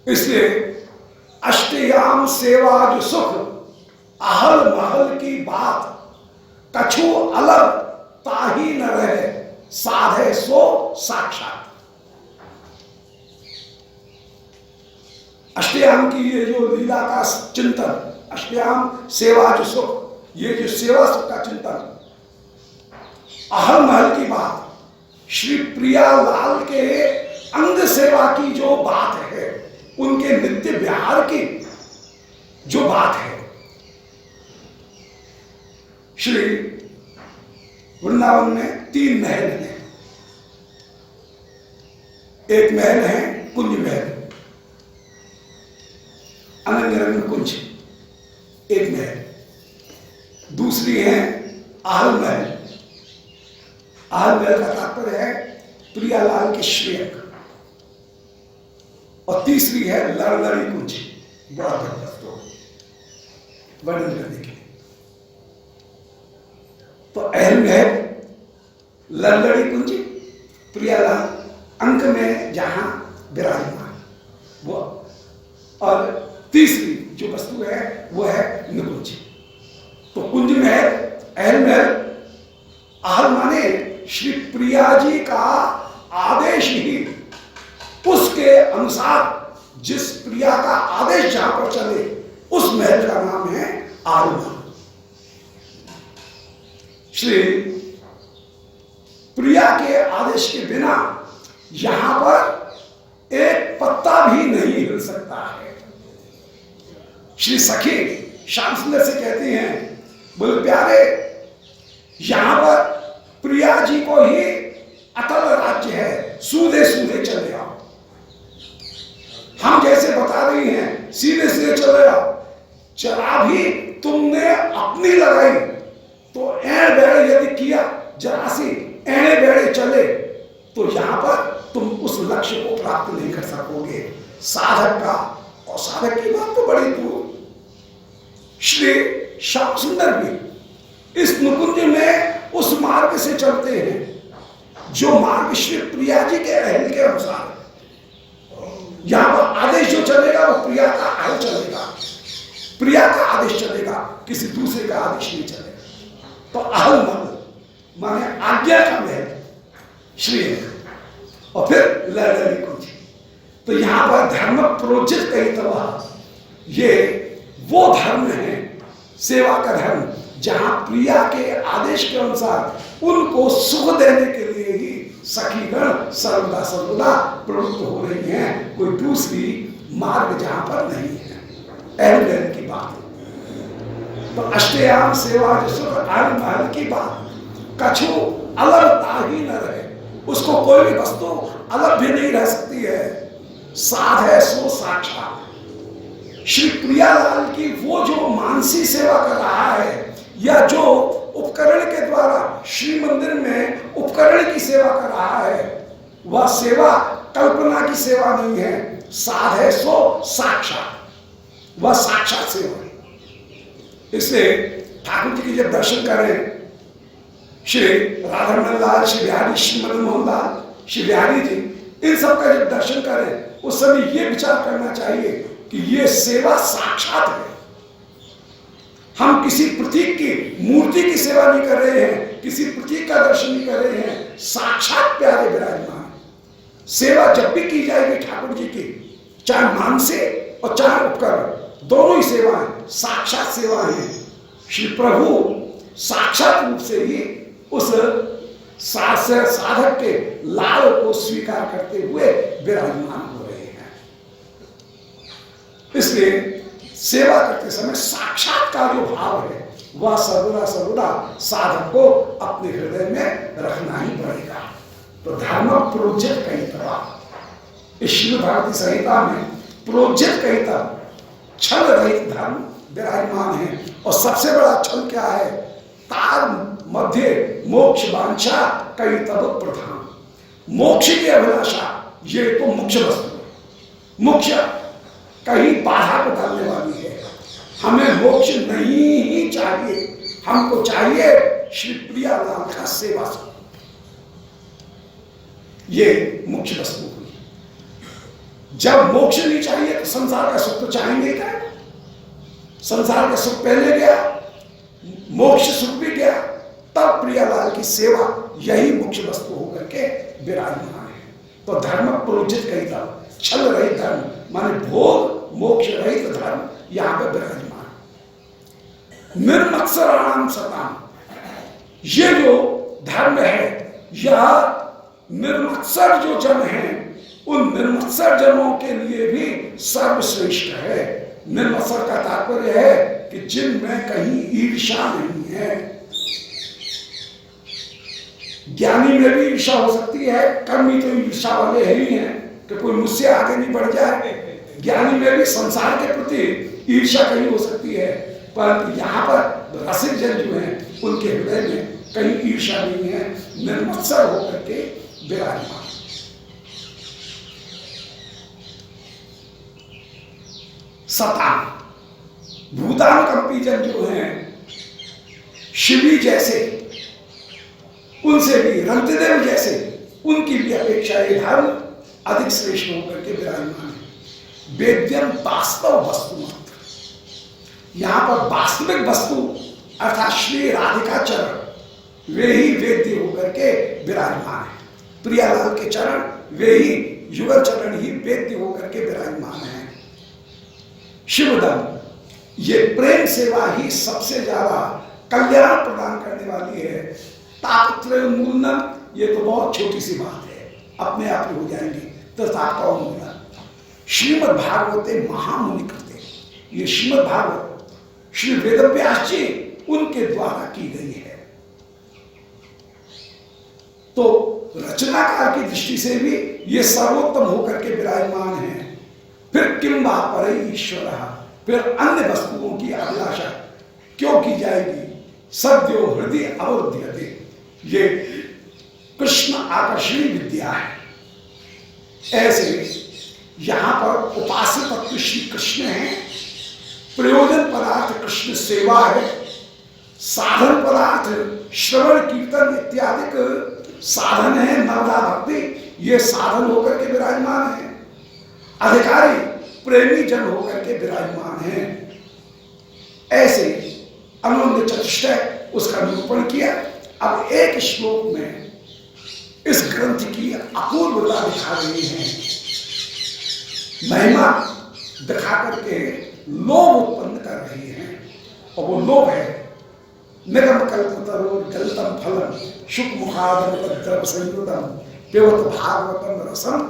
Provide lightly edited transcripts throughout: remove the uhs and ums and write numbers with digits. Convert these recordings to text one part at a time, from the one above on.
इसलिए अष्टयाम सेवा जो सुख आहल महल की बात कछु अलग ताही न रहे साधे सो साक्षात। अष्टयाम की ये जो लीला का चिंतन, अष्टयाम सेवा जो सुख, ये जो सेवा सुख का चिंतन, आहल महल की बात, श्री प्रियालाल के अंग सेवा की जो बात है, उनके नित्य विहार की जो बात है, श्री वृंदावन में 3 महल हैं। एक महल है कुंज महल, अनन्य रंग कुंज एक महल। दूसरी है आहल महल। आहल महल का तात्पर्य है प्रियालाल के श्रेयक। और तीसरी है लड़लड़ी कुंज, बड़ा वर्णन करने के लिए। तो अहल महल, लड़लड़ी कुंज, प्रियालाल अंक में जहां विराजमान वो, और तीसरी जो वस्तु है वो है निकुंज। तो कुंज महल, अहल महल, आहल माने श्री प्रिया जी का आदेश ही, उसके अनुसार जिस प्रिया का आदेश जहां पर चले उस महल का नाम है आहल महल। श्री प्रिया के आदेश के बिना यहां पर एक पत्ता भी नहीं हिल सकता है। श्री सखी श्याम सुंदर से कहती हैं, बोले प्यारे, यहां पर प्रिया जी को ही अटल राज्य है, सूधे सूधे चले आओ। हम जैसे बता रही हैं सीधे सीधे चले आओ। चला भी तुमने अपनी लगाई तो एड़ बेड़े यदि किया, जरा सी एड़े बेड़े चले तो यहां पर तुम उस लक्ष्य को प्राप्त नहीं कर सकोगे। साधक का, और साधक की बात तो बड़ी दूर, श्री श्याम सुंदर भी इस नुकुंज में उस मार्ग से चलते हैं जो मार्ग श्री प्रिया जी के अहल के अनुसार है। यहां पर आदेश जो चलेगा वो प्रिया का अहल चलेगा, प्रिया का आदेश चलेगा, किसी दूसरे का आदेश नहीं चलेगा। तो अहल महल माने आज्ञा का महल श्री, और फिर लड़लड़ी कुंज। तो यहां पर धर्म प्रोजित कई तरह, ये वो धर्म है, सेवा का धर्म, जहां प्रिया के आदेश के अनुसार उनको सुख देने के लिए ही सखीगण सर्वदा सर्वदा प्रवृत्त हो रही हैं। कोई दूसरी मार्ग जहां पर नहीं है। अहल की बात, तो अष्टयाम सेवा जो सुख आहल महल की बात, कछु अलग ताही न रहे, उसको कोई भी वस्तु अलग भी नहीं रह सकती है। साध है सो साक्षात। श्री प्रियालाल की वो जो मानसी सेवा कर रहा है, या जो उपकरण के द्वारा श्री मंदिर में उपकरण की सेवा कर रहा है, वह सेवा कल्पना की सेवा नहीं है। साध है सो साक्षात, वह साक्षात सेवा है। इसलिए ठाकुर जी की जब दर्शन करें, श्री राधारमण लाल, श्री बिहारी, श्री मदन मोहन लाल, श्री बिहारी जी, इन सब का जब दर्शन करें उस समय ये विचार करना चाहिए कि ये सेवा साक्षात है। हम किसी प्रतीक की, मूर्ति की सेवा नहीं कर रहे हैं, किसी प्रतीक का दर्शन नहीं कर रहे हैं, साक्षात प्यारे विराजमान। सेवा जब भी की जाएगी ठाकुर जी की, चाहे मान से और चाहे उपकरण, दोनों ही सेवाएं साक्षात सेवा है। श्री प्रभु साक्षात रूप से ही उस साधक के लाल को स्वीकार करते हुए विराजमान हो रहे हैं। इसलिए सेवा करते समय साक्षात का जो भाव है वह सर्वदा सर्वदा साधक को अपने हृदय में रखना ही पड़ेगा। तो धर्म प्रोज्यत कई तरह, इस श्रीमद् भारती संहिता में प्रोज्यत कई तरह छल रहित धर्म विराजमान है। और सबसे बड़ा छल क्या है? तार मध्य मोक्ष वांछा कई तब प्रधान। मोक्ष की अभिलाषा ये तो मुख्य वस्तु है, मुख्य कहीं बाधा को डालने वाली है। हमें मोक्ष नहीं ही चाहिए, हमको चाहिए श्री प्रियालाल का सेवा सुख, ये मुख्य वस्तु हुई। जब मोक्ष नहीं चाहिए तो संसार का सुख तो चाहेंगे क्या? संसार का सुख पहले गया, मोक्ष सुख भी गया, तब प्रियालाल की सेवा यही मुख्य वस्तु होकर के विराजमान है। तो धर्म प्रोजित कही था, छल रहित धर्म माने भोग मोक्ष रहित धर्म यहां पर विराजमान। निर्मत्सराणाम सताम, ये जो धर्म है यह निर्मत्सर जो जन है उन निर्मत्सर जनों के लिए भी सर्वश्रेष्ठ है। निर्मत्सर का तात्पर्य है कि जिनमें कहीं ईर्ष्या नहीं है। ज्ञानी में भी ईर्ष्या हो सकती है, कर्मी तो ईर्ष्या वाले ही हैं कि कोई मुझसे आगे नहीं बढ़ जाए। ज्ञानी में भी संसार के प्रति ईर्ष्या कहीं हो सकती है, परंतु यहाँ पर रसिक जन जो हैं उनके हृदय में कहीं ईर्ष्या नहीं है, निर्मत्सर होकर के विराजमान। सता भूतान कंपी जन जो हैं शिवी जैसे, उनसे भी रंतदेव जैसे, उनकी भी अपेक्षा ये धर्म अधिक श्रेष्ठ होकर के विराजमान है। वेद्यम वास्तव वस्तु मात्र, यहां पर वास्तविक वस्तु अर्थात श्री राधिका चरण वे ही वेद्य होकर के विराजमान है। प्रियालाल के चरण वे ही युगल चरण ही वेद्य होकर के विराजमान है। शिवदम, ये प्रेम सेवा ही सबसे ज्यादा कल्याण प्रदान करने वाली है। तापत्रय उन्मूलन, ये तो बहुत छोटी सी बात है, अपने आप ही हो जाएंगी। तो ताप का उन्मूलन श्रीमद् भागवते महामुनि कृते, ये श्रीमद् भागवत श्री वेदव्यास जी उनके द्वारा की गई है। तो रचनाकार की दृष्टि से भी ये सर्वोत्तम होकर के विराजमान है। फिर किम वा परे ईश्वर, फिर अन्य वस्तुओं की अभिलाषा क्यों की जाएगी? सद्यो हृदय अवरुध्यते, ये कृष्ण आकर्षणी विद्या है। ऐसे यहां पर उपास्य तत्व श्री कृष्ण है, प्रयोजन पदार्थ कृष्ण सेवा है, साधन पदार्थ श्रवण कीर्तन इत्यादि साधन है, नवदा भक्ति ये साधन होकर के विराजमान है। अधिकारी प्रेमी जन होकर के विराजमान है। ऐसे अनंत चतुष्टय उसका निरूपण किया। अब एक श्लोक में इस ग्रंथ की अपूर्वता दिखा रही है, महिमा दिखा करके लोभ उत्पन्न कर रही है। और वो लोभ है निगम कल्पतरो जलतम फलम शुक मुखाद्रव संयुतम पिबत भागवतम रसम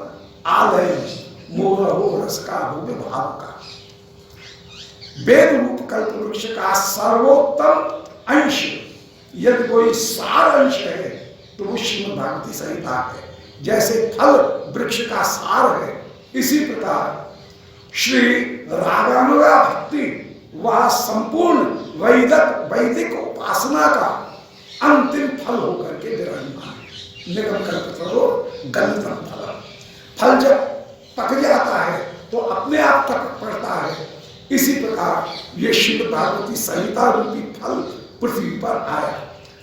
आलय मोरहो रस का भोग भाव का। वेद रूप कल्प वृक्ष का सर्वोत्तम अंश यदि कोई सार अंश है तो वो श्रीमद् भागवती संहिता है। जैसे फल वृक्ष का सार है, इसी प्रकार श्री रागानुगा भक्ति वह संपूर्ण वैदिक उपासना का अंतिम फल होकर के विराजमान है। निगम कल्पतरो गलितम फल, फल जब पक जाता है तो अपने आप तक पड़ता है। इसी प्रकार ये श्रीमद् भागवती संहिता रूपी फल पृथ्वी पर आया,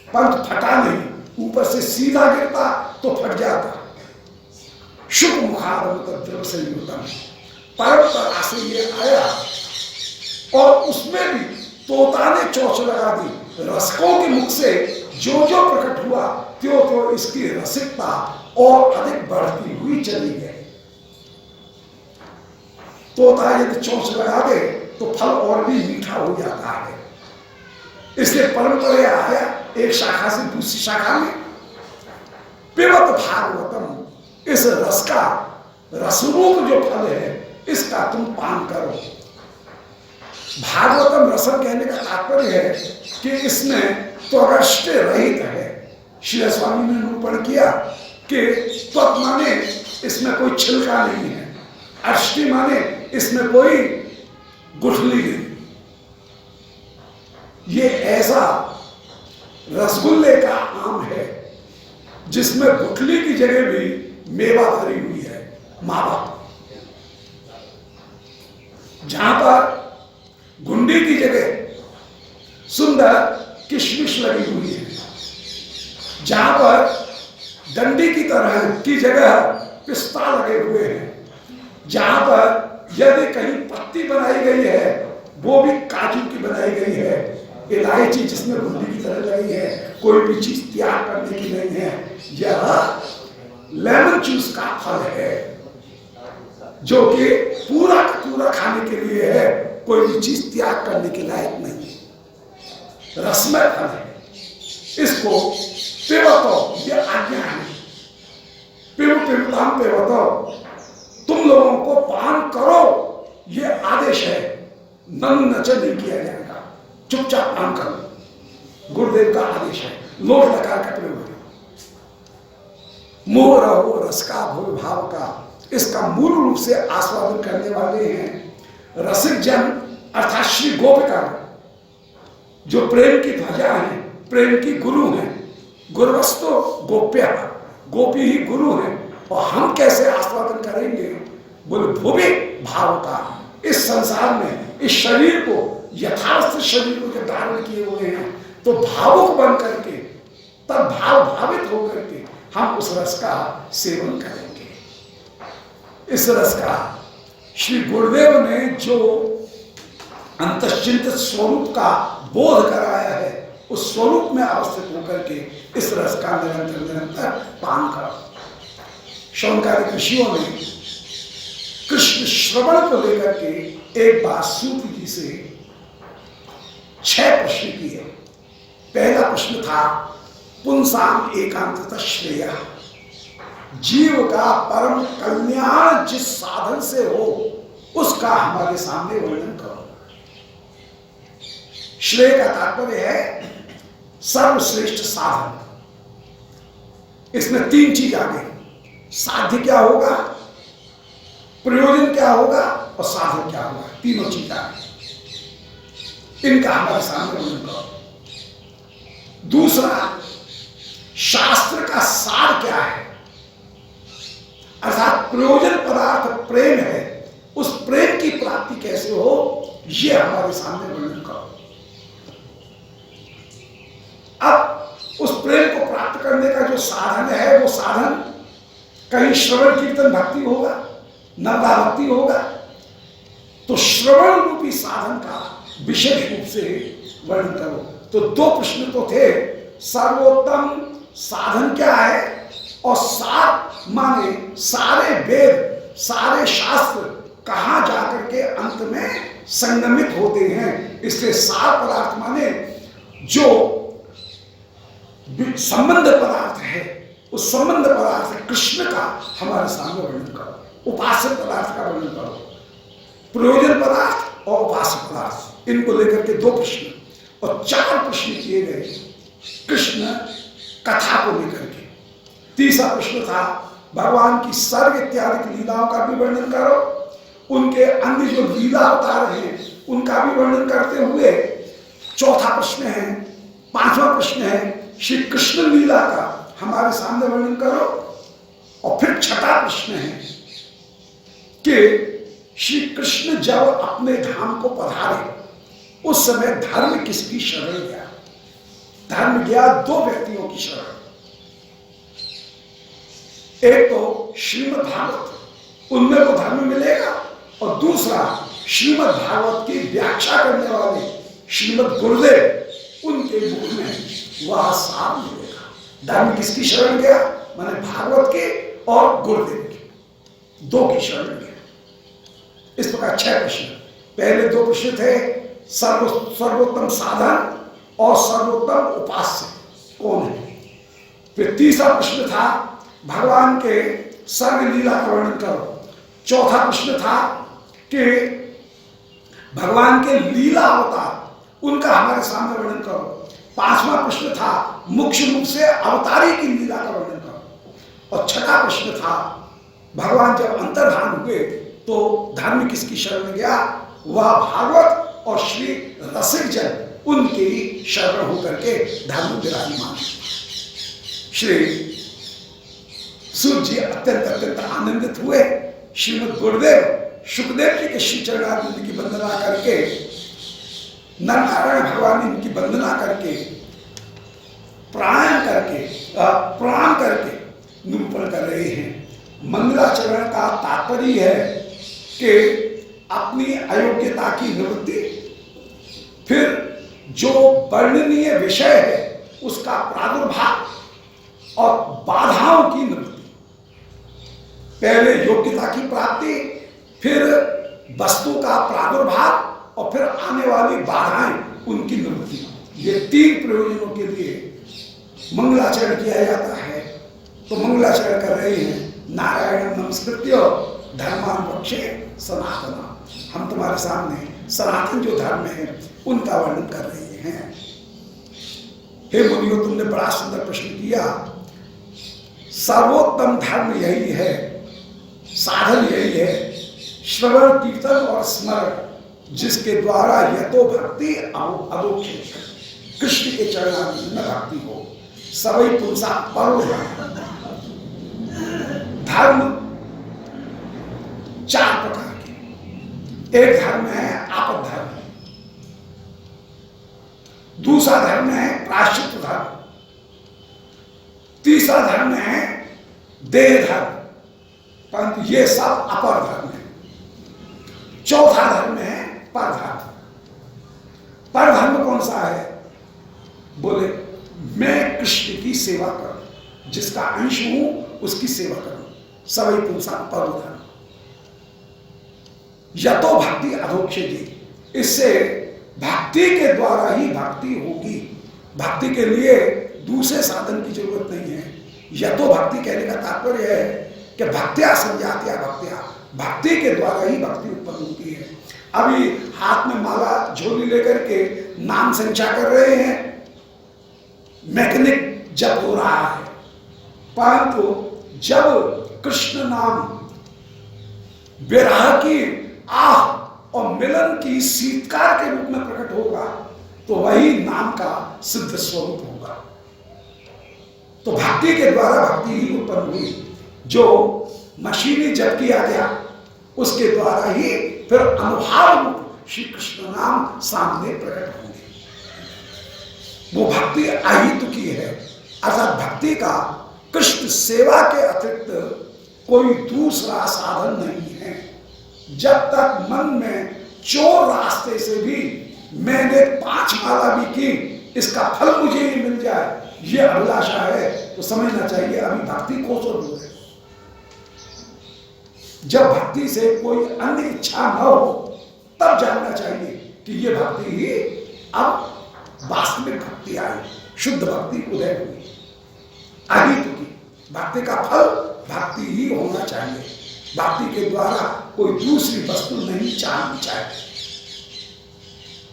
परंतु फटा नहीं, ऊपर से सीधा गिरता तो फट जाता। शुभ मुखाद्रव संयुतम, परम तरह से ये आया और उसमें भी तोता ने चोंच लगा दी। रसकों के मुख से जो जो प्रकट हुआ त्यों त्यों इसकी रसिकता और अधिक बढ़ती हुई चली गई। तोता यदि चोंच लगा दे तो फल और भी मीठा हो जाता है। इसलिए परंपरा आया एक शाखा से दूसरी शाखा में। पिबत भागवतम, इस रस का रसरूप जो फल है इसका तुम पान करो। भागवतम रसम कहने का तात्पर्य है कि इसमें त्वरष्ट रहित है। श्री स्वामी ने निरूपण किया कि त्वक माने इसमें कोई छिलका नहीं है, अष्टि माने इसमें कोई गुठली नहीं। ये ऐसा रसगुल्ले का आम है जिसमें गुठली की जगह भी मेवा भरी हुई है, मावा। जहां पर गुंडी की जगह सुंदर किशमिश लगी हुई है, जहां पर डंडी की तरह की जगह पिस्ता लगे हुए हैं, जहां पर यदि कहीं पत्ती बनाई गई है वो भी काजू की बनाई गई है, इलायची जिसमें गुंडी की तरह लगी है, कोई भी चीज त्याग करने की नहीं है। यह लेमन जूस का फल है जो कि पूरा का पूरा खाने के लिए है, कोई भी चीज त्याग करने के लायक नहीं है, रसमय फल है। इसको पिबतो, ये आज्ञा है, पिबताम पिबतो, तुम लोगों को पान करो, ये आदेश है, नन नच नहीं किया जाएगा, चुपचाप पान करो, गुरुदेव का आदेश है। लोट लकार का प्रयोग है। मोह रहो रस का भोग भाव का, इसका मूल रूप से आस्वादन करने वाले हैं रसिक जन अर्थात श्री गोपिका, जो प्रेम की ध्वजा है, प्रेम की गुरु है। गुरुवस्तो गोप्या, गोपी ही गुरु है। और हम कैसे आस्वादन करेंगे? बोले भूमि भाव का, इस संसार में इस शरीर को, यथार्थ शरीर को जो धारण किए हुए हैं, तो भावुक बन करके, तब भाव भावित होकर के हम उस रस का सेवन करेंगे। इस रस का श्री गुरुदेव ने जो अंतश्चिंतित स्वरूप का बोध कराया है, उस स्वरूप में अवस्थित होकर के इस रस का निरंतर निरंतर पान करो। शौनकारी ऋषियों ने कृष्ण श्रवण को लेकर के एक बार सूत जी से 6 प्रश्न किए। पहला प्रश्न था पुंसाम एकांतता श्रेया, जीव का परम कल्याण जिस साधन से हो उसका हमारे सामने वर्णन करो। श्रेय का तात्पर्य है सर्वश्रेष्ठ साधन। इसमें 3 चीज आ गई, साध्य क्या होगा, प्रयोजन क्या होगा और साधन क्या होगा, तीनों चीज आ गई। इनका हमारे सामने वर्णन करो। दूसरा, शास्त्र का सार क्या है, अर्थात प्रयोजन पदार्थ प्रेम है, उस प्रेम की प्राप्ति कैसे हो, यह हमारे सामने वर्णन करो। अब उस प्रेम को प्राप्त करने का जो साधन है, वो साधन कहीं श्रवण कीर्तन भक्ति होगा, नवदा भक्ति होगा, तो श्रवण रूपी साधन का विशेष रूप से वर्णन करो। तो 2 प्रश्न तो थे, सर्वोत्तम साधन क्या है, और सार माने सारे वेद सारे शास्त्र कहां जाकर के अंत में संगमित होते हैं। इसलिए सार पदार्थ माने जो संबंध पदार्थ है, उस संबंध पदार्थ कृष्ण का हमारे सामने वर्णन करो। उपास्य पदार्थ का वर्णन करो, प्रयोजन पदार्थ और उपास्य पदार्थ, इनको लेकर के 2 प्रश्न और 4 प्रश्न किए गए कृष्ण कथा को लेकर के। तीसरा प्रश्न था भगवान की सर्ग इत्यादि लीलाओं का भी वर्णन करो, उनके अन्य जो लीला अवतार हैं उनका भी वर्णन करते हुए। चौथा प्रश्न है, 5वां प्रश्न है श्री कृष्ण लीला का हमारे सामने वर्णन करो। और फिर 6ठा प्रश्न है कि श्री कृष्ण जब अपने धाम को पधारे उस समय धर्म किसकी शरण गया। धर्म गया 2 व्यक्तियों की शरण, एक तो श्रीमद् भागवत, उनमें वो धर्म मिलेगा, और दूसरा श्रीमद् भागवत की व्याख्या करने वाले श्रीमद् गुरुदेव, उनके मुख में वह सार मिलेगा। धर्म किसकी शरण गया, माने भागवत के और गुरुदेव के, 2 की शरण गया। इस प्रकार 6 प्रश्न। पहले 2 प्रश्न थे सर्वोत्तम साधन और सर्वोत्तम उपास्य कौन है। फिर तीसरा प्रश्न था भगवान के सर्ग लीला का वर्णन करो। चौथा प्रश्न था कि भगवान के लीला अवतार उनका हमारे सामने वर्णन करो। 5वां प्रश्न था मुख्य रूप से अवतारी की लीला का वर्णन करो। और 6ठा प्रश्न था भगवान जब अंतर्धान हुए तो धर्म किसकी शरण में गया, वह भागवत और श्री रसिक जन उनकी शरण होकर के धर्म विराजमान। श्री सूत जी अत्यंत अत्यंत आनंदित हुए। श्रीमद् गुरुदेव सुखदेव जी के श्री चरणारविंद की वंदना करके, नारायण भगवान इनकी वंदना करके, प्रणाम करके निरूपण कर रहे हैं। मंगलाचरण का तात्पर्य है कि अपनी अयोग्यता की निवृत्ति, फिर जो वर्णनीय विषय है उसका प्रादुर्भाव और बाधाओं की निवृत्ति। पहले योग्यता की प्राप्ति, फिर वस्तु का प्रादुर्भाव और फिर आने वाली बाधाएं उनकी निवृत्ति। ये तीन प्रयोजनों के लिए मंगलाचरण किया जाता है। तो मंगलाचरण कर रहे हैं, नारायण नमस्कृत्य धर्मान वक्षे सनातन। हम तुम्हारे सामने सनातन जो धर्म है उनका वर्णन कर रहे हैं। हे मुनियो, तुमने बड़ा सुंदर प्रश्न किया। सर्वोत्तम धर्म यही है, साधन यही है, श्रवण कीर्तन और स्मरण, जिसके द्वारा यतो भक्ति अदोक्षेष, कृष्ण के चरणारविंद में भक्ति हो। सवै पुंसा परो धर्म चार प्रकार के। एक धर्म है आपद धर्म, दूसरा धर्म है प्रायश्चित धर्म, तीसरा धर्म है देह धर्म, परंतु ये सब अपर धर्म है। चौथा धर्म है परधर्म। परधर्म कौन सा है? बोले मैं कृष्ण की सेवा करूं, जिसका अंश हूं उसकी सेवा करूं। सवै पुंसा परधर्म। यतो भक्ति अधोक्षेदी, इससे भक्ति के द्वारा ही भक्ति होगी। भक्ति के लिए दूसरे साधन की जरूरत नहीं है। यतो भक्ति कहने का तात्पर्य है कि भक्त्या संजात्या भक्त्या, भक्ति के द्वारा ही भक्ति उत्पन्न होती है। अभी हाथ में माला झोली लेकर के नाम संख्या कर रहे हैं, मैकेनिक जप हो रहा है, परंतु जब कृष्ण नाम विरह की आह और मिलन की शीतकार के रूप में प्रकट होगा तो वही नाम का सिद्ध स्वरूप होगा। तो भक्ति के द्वारा भक्ति ही उत्पन्न हुई। जो मशीनी जप किया गया उसके द्वारा ही फिर अनुभाव रूप श्री कृष्ण नाम सामने प्रकट होंगे। वो भक्ति अहित की है, अर्थात भक्ति का कृष्ण सेवा के अतिरिक्त कोई दूसरा साधन नहीं है। जब तक मन में चोर रास्ते से भी मैंने 5 माला भी की, इसका फल मुझे ही मिल जाए, ये अभिलाषा है, तो समझना चाहिए अभी भक्ति कोसों दूर है। जब भक्ति से कोई अन्य इच्छा न हो तब जानना चाहिए कि ये भक्ति ही अब वास्तविक भक्ति आई, शुद्ध भक्ति उदय हुई। अहित की भक्ति का फल भक्ति ही होना चाहिए। भक्ति के द्वारा कोई दूसरी वस्तु नहीं चाहनी चाहिए।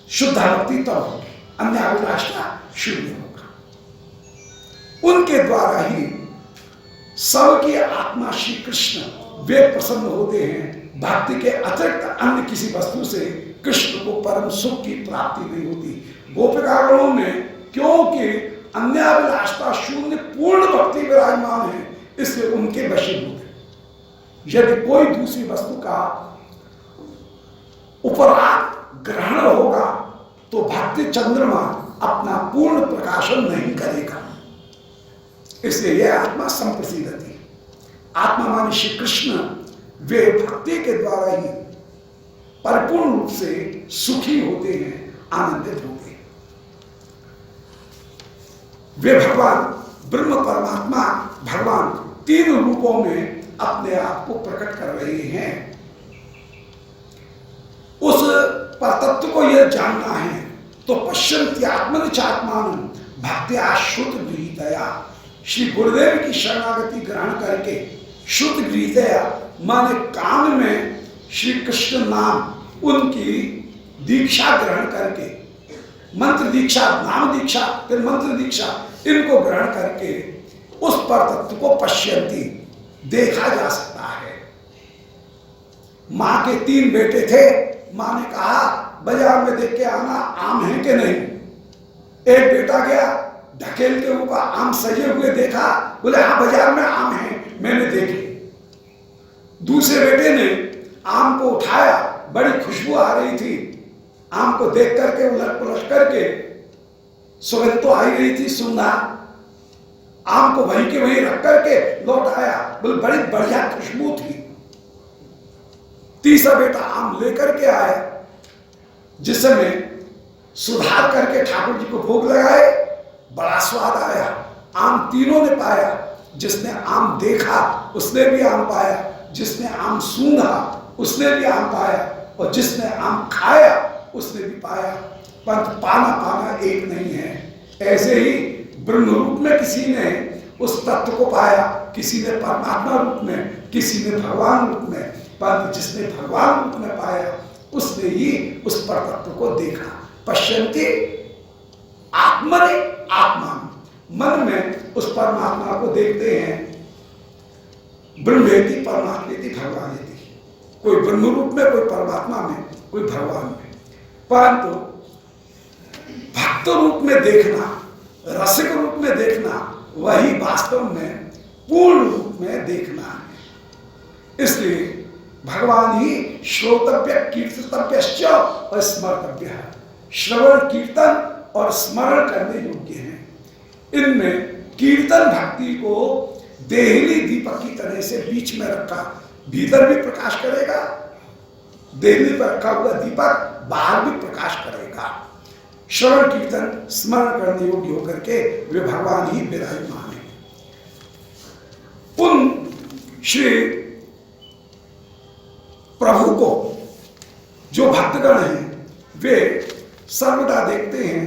शुद्ध भक्ति तब होगी, अन्य अभिलाषा शून्य होगा। उनके द्वारा ही सबकी आत्मा श्री कृष्ण वे प्रसन्न होते हैं। भक्ति के अतिरिक्त अन्य किसी वस्तु से कृष्ण को परम सुख की प्राप्ति नहीं होती। गोपिकागणों में क्योंकि अन्याभिलाषा शून्य पूर्ण भक्ति विराजमान है, इसलिए उनके वशीभूत है। यदि कोई दूसरी वस्तु का उपराग ग्रहण होगा तो भक्ति चंद्रमा अपना पूर्ण प्रकाशन नहीं करेगा। इसलिए यह आत्मा संप्रसिद्धति, आत्मा माने श्री कृष्ण वे भक्ति के द्वारा ही परिपूर्ण रूप से सुखी होते हैं, आनंदित होते हैं। वे भगवान ब्रह्म परमात्मा भगवान 3 रूपों में अपने आप को प्रकट कर रहे हैं। उस परतत्व को यह जानना है तो पश्यन्त्यात्मन चात्मान भक्त्या श्रुत गृहीतया, श्री गुरुदेव की शरणागति ग्रहण करके श्रुत गृहीतया माने कान में श्री कृष्ण नाम उनकी दीक्षा ग्रहण करके, मंत्र दीक्षा, नाम दीक्षा, फिर मंत्र दीक्षा, इनको ग्रहण करके उस परतत्व को पश्यन्ति देखा जा सकता है। मां के 3 बेटे थे, मां ने कहा बाजार में देख के आना आम है कि नहीं। एक बेटा गया, ढकेल के ऊपर आम सजे हुए देखा, बोले हाँ बाजार में आम है, मैंने देखे। दूसरे बेटे ने आम को उठाया, बड़ी खुशबू आ रही थी, आम को देख करके उलट पुलट करके सुगंध तो आई रही थी, सुंघा, आम को वहीं के वहीं रख करके लौट आया, बोले बड़ी बढ़िया खुशबू थी। तीसरा बेटा आम लेकर के आया, जिस समय सुधार करके ठाकुर जी को भोग लगाए, बड़ा स्वाद आया। आम तीनों ने पाया, जिसने आम देखा उसने भी आम पाया, जिसने आम सूंघा उसने भी आम पाया, और जिसने आम खाया उसने भी पाया। परंतु पाना पाना एक नहीं है। ऐसे ही ब्रह्म रूप में किसी ने उस तत्व को पाया, किसी ने परमात्मा रूप में, किसी ने भगवान रूप में। परंतु जिसने भगवान रूप में पाया उसने ही उस पर तत्व को देखा। पश्यन्ति आत्मनि आत्मा, मन में उस परमात्मा को देखते हैं। ब्रह्मेति परमात्मेति भगवानेति, कोई ब्रह्म रूप में, कोई परमात्मा में, कोई भगवान में। परंतु भक्त रूप में देखना, रसिक रूप में देखना, वही वास्तव में पूर्ण रूप में देखना है। इसलिए भगवान ही श्रोतव्य कीर्तव्यश्च और स्मर्तव्य है। श्रवण कीर्तन और स्मरण करने योग्य हैं। इनमें कीर्तन भक्ति को देहली दीपक की तरह से बीच में रखा, भीतर भी प्रकाश करेगा, देहली पर रखा हुआ दीपक बाहर भी प्रकाश करेगा। श्रवण कीर्तन स्मरण करने योग्य होकर के वे भगवान ही विराजमान है। उन श्री प्रभु को जो भक्तगण हैं वे सर्वदा देखते हैं।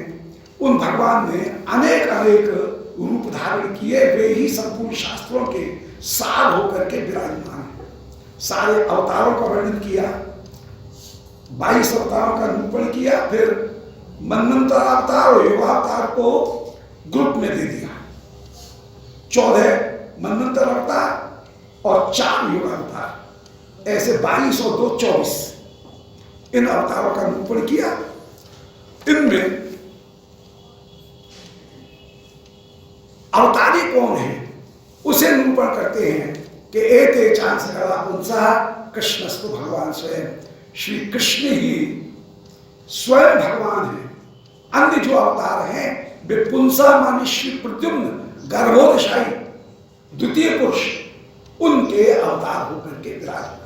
उन भगवान ने अनेक अनेक रूप धारण किए, वे ही संपूर्ण शास्त्रों के सार होकर के विराजमान हैं। सारे अवतारों का वर्णन किया, 22 अवतारों का निरूपण किया, फिर मनवंतर अवतार और युगावतार को ग्रुप में दे दिया। 14 मनवंतर अवतार और 4 युगावतार, ऐसे 22 और 2 24 इन अवतारों का निरूपण किया। इनमें अवतारी कौन है उसे निरूपण करते हैं कि एते चांस कला पुंसा कृष्णस्तु भगवान स्वयं। श्री कृष्ण ही स्वयं भगवान है। अन्य जो अवतार हैं वे पुंसा माने श्री प्रद्युम्न गर्भोदशाही द्वितीय पुरुष, उनके अवतार होकर के विराजमान।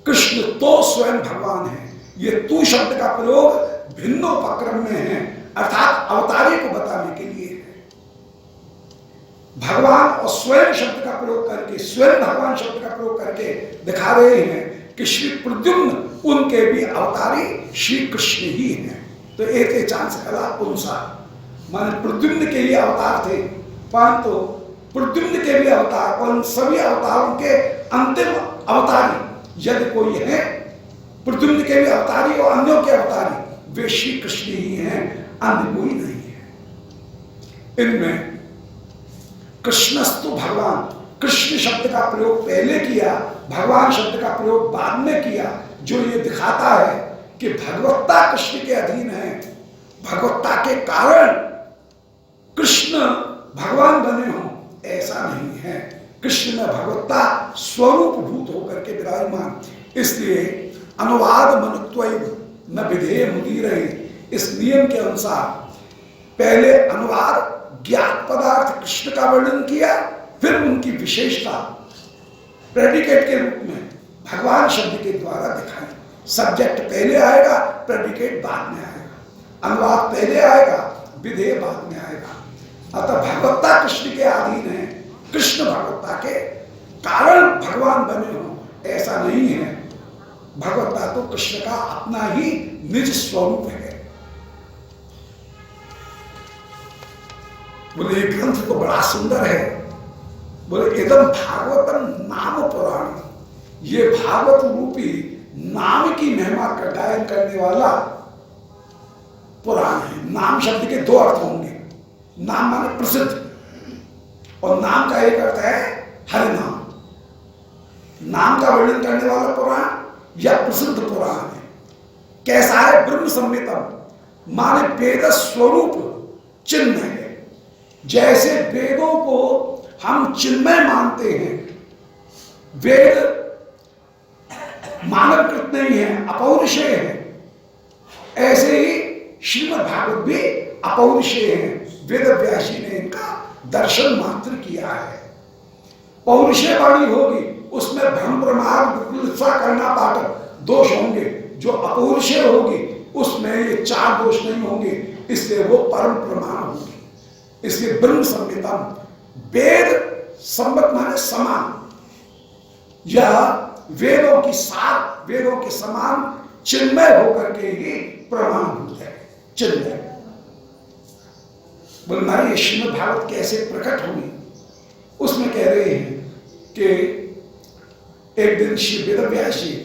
कृष्ण तो स्वयं भगवान है। ये तू शब्द का प्रयोग भिन्नोपक्रम में है, अर्थात अवतारी को बताने के लिए है। भगवान और स्वयं शब्द का प्रयोग करके, स्वयं भगवान शब्द का प्रयोग करके दिखा रहे हैं कि श्री प्रद्युम्न उनके भी अवतारी श्री कृष्ण ही हैं। तो एते चांस कला पुंसा माने प्रद्युम्न के लिए अवतार थे, परंतु प्रद्युम्न के भी अवतार और सभी अवतारों के अंतिम अवतारी यदि कोई है, प्रद्युम्न के भी अवतारी और अन्यों के अवतारी, वे श्री कृष्ण ही हैं, अन्य कोई नहीं है। इनमें कृष्णस्तु भगवान, कृष्ण शब्द का प्रयोग पहले किया, भगवान शब्द का प्रयोग बाद में किया, जो ये दिखाता है कि भगवत्ता कृष्ण के अधीन है। भगवत्ता के कारण कृष्ण भगवान बने हों ऐसा नहीं है। कृष्ण में भगवत्ता स्वरूप भूत होकर के विराजमान। इसलिए अनुवाद मनुत्वैव न विधेय मुदीरहे, इस नियम के अनुसार पहले अनुवाद ज्ञात पदार्थ कृष्ण का वर्णन किया, फिर उनकी विशेषता प्रेडिकेट के रूप में भगवान शब्द के द्वारा दिखाई। सब्जेक्ट पहले आएगा, प्रेडिकेट बाद में आएगा, अनुवाद पहले आएगा, विधेय बाद में आएगा। अतः भगवत्ता कृष्ण के अधीन है। कृष्ण भगवत्ता के कारण भगवान बने हो ऐसा नहीं है। भगवत्ता तो कृष्ण का अपना ही निज स्वरूप है। बोले ये ग्रंथ तो बड़ा सुंदर है। बोले एकदम भागवतम नाम पुराण, ये भागवत रूपी नाम की महिमा का गायन करने वाला पुराण है। नाम शब्द के 2 अर्थ होंगे। नाम माने प्रसिद्ध, और नाम का एक अर्थ है हरि नाम। नाम का वर्णन करने वाला पुराण या प्रसिद्ध पुराण है। कैसा है? ब्रह्म संहितम माने वेद स्वरूप चिन्ह है। जैसे वेदों को हम चिन्मय मानते हैं, वेद मानवकृत नहीं है, अपौरुषेय है, ऐसे ही श्रीमद् भागवत भी अपौरुषेय है। वेद व्यासी ने इनका दर्शन मात्र किया है। पौरुषेय वाणी होगी उसमें भ्रम प्रमाद विपुलता करना पाठक दोष होंगे। जो अपौरुषेय होगी उसमें ये 4 दोष नहीं होंगे, इसलिए वो परम प्रमाण होगी। इसलिए ब्रह्म संहिता वेद संबत माने समान, यह वेदों की सार, वेदों के समान चिन्मय होकर के ही प्रमाणभूत है। चिन्मय बोलना ये श्रीमद् भागवत कैसे प्रकट हुई, उसमें कह रहे हैं कि एक दिन श्री वेदव्यास जी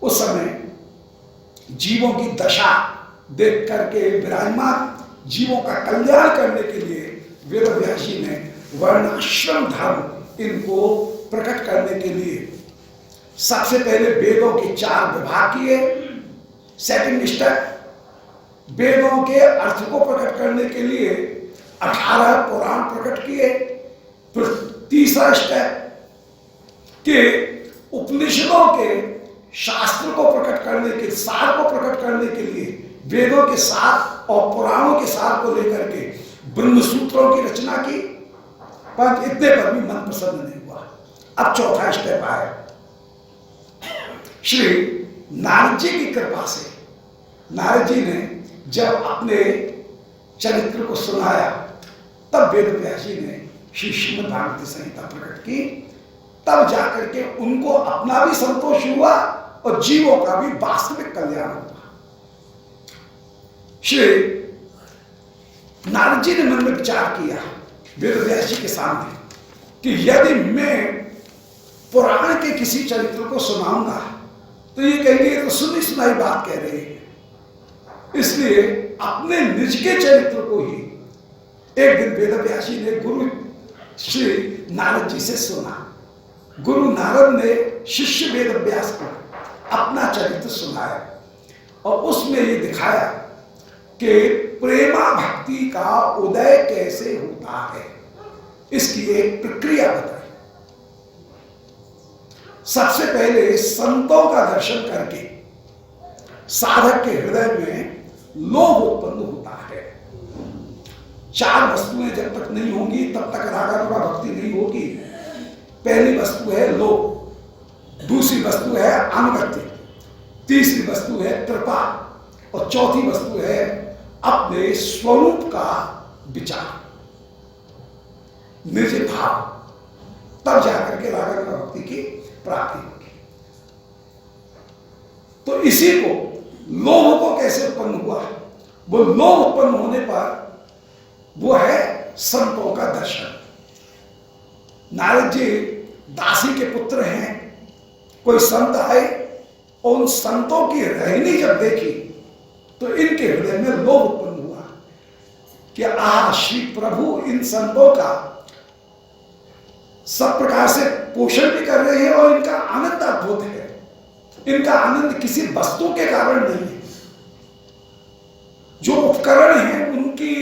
उस समय जीवों की दशा देख करके विराजमान, जीवों का कल्याण करने के लिए वेदव्यास जी ने वर्णाश्रम धर्म इनको प्रकट करने के लिए सबसे पहले वेदों के 4 विभाग किए। सेकंड स्टेप, वेदों के अर्थ को प्रकट करने के लिए 18 पुराण प्रकट किए। फिर तीसरा स्टेप कि उपनिषदों के शास्त्र को प्रकट करने के, सार को प्रकट करने के लिए वेदों के सार और पुराणों के सार को लेकर के ब्रह्मसूत्रों की रचना की। पर इतने पर भी मन प्रसन्न नहीं हुआ। अब चौथा स्टेप आया। श्री नारद जी की कृपा से नारद जी ने जब अपने चरित्र को सुनाया, तब वेदव्यास जी ने श्री श्रीमद् भागवत संहिता प्रकट की। तब जाकर के उनको अपना भी संतोष हुआ और जीवों का भी वास्तविक कल्याण हुआ। श्री नारद जी ने मन में विचार किया वेदव्यास जी के सामने कि यदि मैं पुराण के किसी चरित्र को सुनाऊंगा तो ये कहेंगे तो सुनी सुनाई बात कह रहे हैं, इसलिए अपने निज के चरित्र को ही एक दिन वेदव्यास जी ने गुरु श्री नारद जी से सुना। गुरु नारद ने शिष्य वेदव्यास को अपना चरित्र सुनाया और उसमें ये दिखाया कि प्रेमा भक्ति का उदय कैसे होता है, इसकी एक प्रक्रिया बताई। सबसे पहले संतों का दर्शन करके साधक के हृदय में लोभ उत्पन्न होता है। 4 वस्तुएं जब तक नहीं होंगी तब तक रागानुगा भक्ति नहीं होगी। पहली वस्तु है लोभ, दूसरी वस्तु है अनुगत्य, तीसरी वस्तु है कृपा और चौथी वस्तु है अपने स्वरूप का विचार, निज भाव। तब जाकर के रागानुगा भक्ति की प्राप्ति होगी। तो इसी को लोभ को कैसे उत्पन्न हुआ, वो लोभ उत्पन्न होने पर वो है संतों का दर्शन। नारद जी दासी के पुत्र हैं, कोई संत आए और उन संतों की रहनी जब देखी तो इनके हृदय में लोभ उत्पन्न हुआ कि श्री प्रभु इन संतों का सब प्रकार से पोषण भी कर रहे हैं और इनका आनंद अद्भुत है। इनका आनंद किसी वस्तु के कारण नहीं है, जो उपकरण हैं उनकी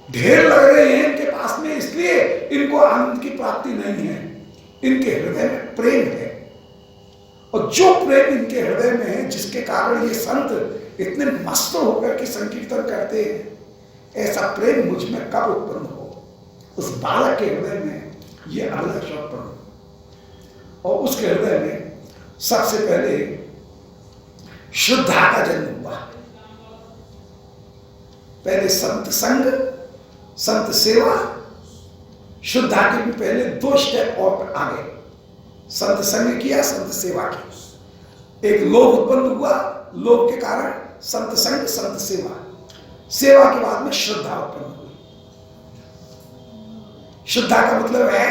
ढेर लग रहे हैं इनके पास में, इसलिए इनको आनंद की प्राप्ति नहीं है। इनके हृदय में प्रेम है और जो प्रेम इनके हृदय में है जिसके कारण ये संत इतने मस्त होकर के संकीर्तन करते हैं, ऐसा प्रेम मुझ में कब उत्पन्न हो। उस बालक के हृदय में ये अभिलाष उत्पन्न और उसके हृदय में सबसे पहले श्रद्धा का जन्म हुआ। पहले संत संग, संत सेवा, शुद्धा के भी पहले 2 स्टेप और आगे। संत संग किया, संत सेवा की। एक लोभ उत्पन्न हुआ, लोभ के कारण संत संग, संत सेवा, सेवा के बाद में श्रद्धा उत्पन्न हुई। श्रद्धा का मतलब है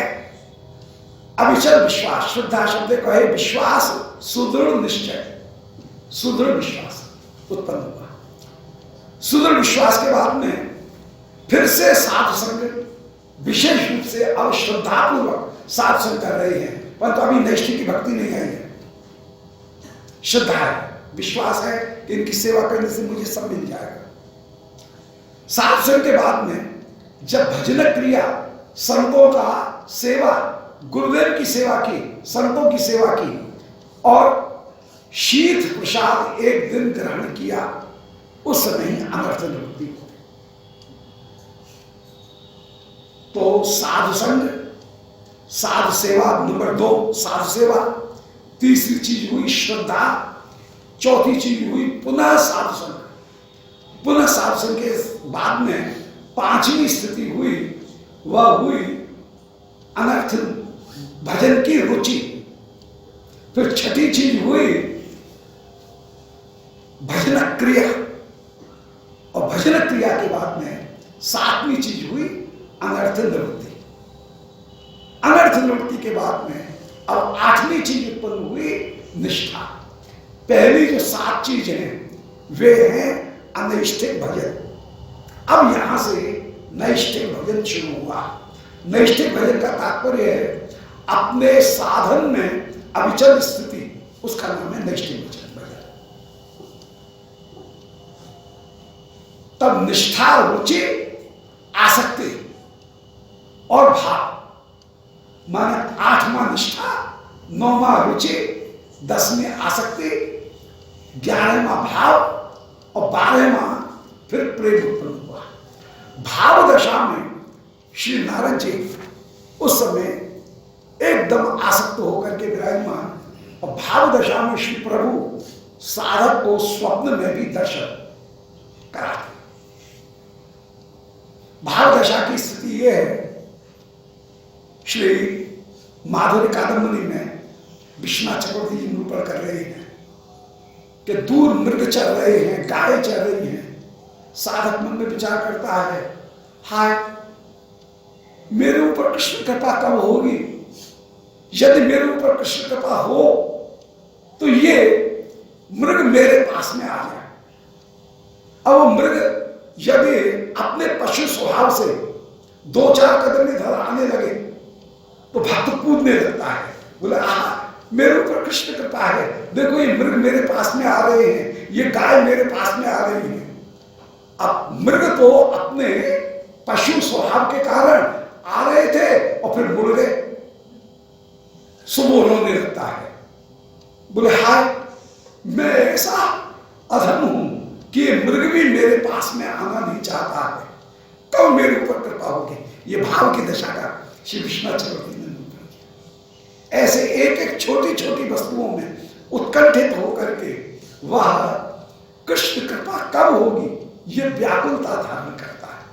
अविचल विश्वास। श्रद्धा शब्द को है विश्वास, सुदृढ़ निश्चय, सुदृढ़ विश्वास उत्पन्न हुआ। सुदृढ़ विश्वास के बाद में फिर से साधु संग, विशेष रूप से अब श्रद्धापूर्वक साधु संग कर रहे हैं, परंतु अभी नैष्ठिक की भक्ति नहीं आई है। श्रद्धा है, विश्वास है कि इनकी सेवा करने से मुझे सब मिल जाएगा। साधु संग के बाद में जब भजन क्रिया, संतों का सेवा, गुरुदेव की सेवा की, संतों की सेवा की और शीत प्रसाद एक दिन ग्रहण किया, उस समय ही अनर्थ निवृत्ति हो। तो साधु संग साधु सेवा, नंबर 2 साधु सेवा, तीसरी चीज हुई श्रद्धा, चौथी चीज हुई पुनः साधु संग। पुनः साधु संग के बाद में पांचवी स्थिति हुई, वह हुई अनर्थ भजन की रुचि। फिर छठी चीज हुई भजन क्रिया, और भजन क्रिया के बाद में सातवीं चीज हुई अनर्थ निवृत्ति। अनर्थ निवृत्ति के बाद में अब आठवीं चीज उत्पन्न हुई निष्ठा। पहली जो 7 चीज हैं वे हैं अनैष्ठिक भजन। अब यहां से नैष्ठिक भजन शुरू हुआ। नैष्ठिक भजन का तात्पर्य है अपने साधन में अविचल स्थिति, उसका नाम है नैष्ठिक भजन। तब निष्ठा, रुचि, आसक्ति और भाव, माने 8वां निष्ठा, 9वां रुचि, 10वीं आसक्ति, 11वां भाव और 12वां फिर प्रेम उत्पन्न हुआ। भाव दशा में श्री नारद जी उस समय एकदम आसक्त होकर के विराजमान, और भाव दशा में श्री प्रभु साधक को स्वप्न में भी दर्शन कराते। भाव दशा की स्थिति यह है, श्री माधुर्य कादंबरी में विश्वनाथ चक्रवर्ती जी निरूपण कर रहे हैं कि दूर मृग चल रहे हैं, गाय चल रही हैं। साधक मन में विचार करता है, हाय मेरे ऊपर कृष्ण कृपा कब होगी? यदि मेरे ऊपर कृष्ण कृपा हो तो ये मृग मेरे पास में आ जाए। अब वो मृग यदि अपने पशु स्वभाव से 2-4 कदम इधर आने लगे तो भक्त कूदने लगता है, बोले मेरे ऊपर कृष्ण कृपा है, देखो ये मृग मेरे पास में आ रहे हैं, ये गाय मेरे पास में आ रही है। अब मृग तो अपने पशु स्वभाव के कारण आ रहे थे और फिर मुड़ गए, सुबह रोने लगता है, बोले हाय मैं ऐसा अधम हूं कि मृग भी मेरे पास में आना नहीं चाहता है, कब मेरे ऊपर कृपा होगी? ये भाव की दशा का श्री विश्वनाथ चक्रवर्ती ने निरूपण किया। ऐसे एक एक छोटी छोटी वस्तुओं में उत्कंठित होकर के वह कृष्ण कृपा कब होगी ये व्याकुलता धारण करता है,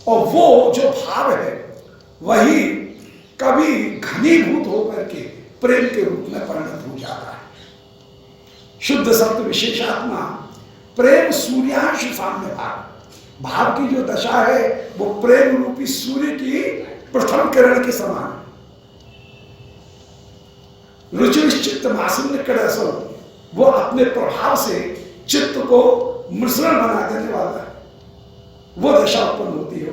और वो जो भाव है वही कभी घनीभूत होकर के प्रेम के रूप में परिणत हो जाता है। शुद्ध सत्य विशेषात्मा प्रेम सूर्यांश सामने भाव की जो दशा है वो प्रेम रूपी सूर्य की प्रथम किरण के समान। रुचिश्चित्त मासुन्य कड़सो, वो अपने प्रभाव से चित्त को मिश्रण बना देने वाला है, वो दशा उत्पन्न होती है।